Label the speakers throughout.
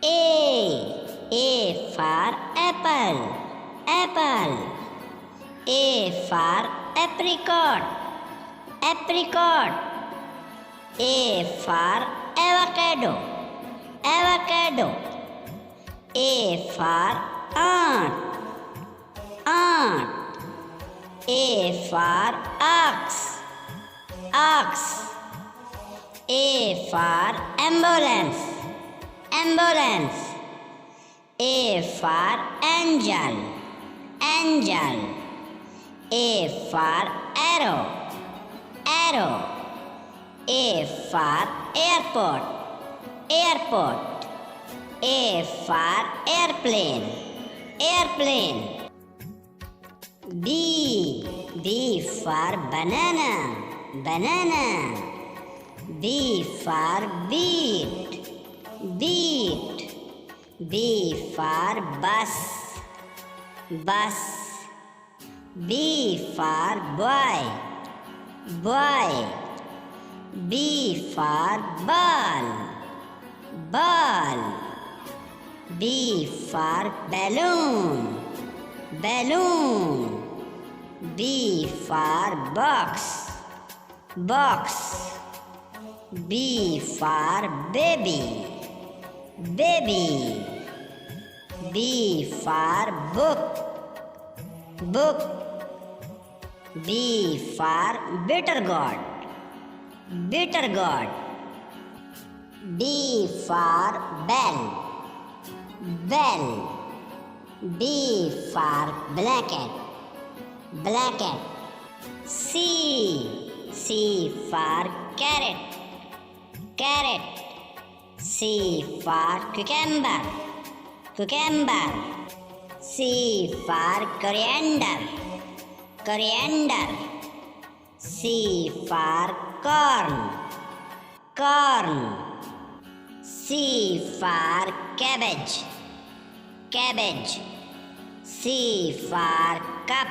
Speaker 1: A for apple, apple. A for apricot, apricot. A for avocado, avocado. A for ant, ant. A for ox, ox. A for ambulance, ambulance. A for angel, angel. A for arrow, arrow. A for airport, airport. A for airplane, airplane. B for banana, banana. B for beet, beet. B for bus, bus. B for boy, boy. B for ball, ball. B for balloon, balloon. B for box, box. B for baby, baby. B for book, book. B for bitter gourd, bitter gourd. B for bell, bell. B for blanket, blanket. C for carrot, carrot. C for cucumber, cucumber. C for coriander, coriander. C for corn, corn. C for cabbage, cabbage. C for cup,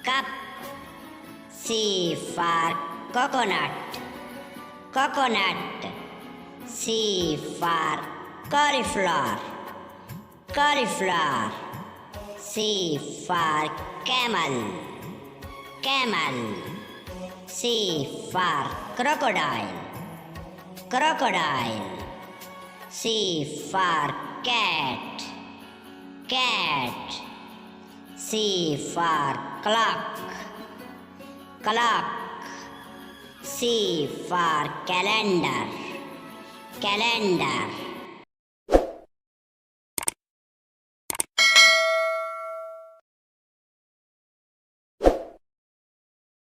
Speaker 1: cup. C for coconut, coconut. C for cauliflower, cauliflower. C for camel, camel. C for crocodile, crocodile. C for cat, cat. C for clock, clock. C for calendar, calendar.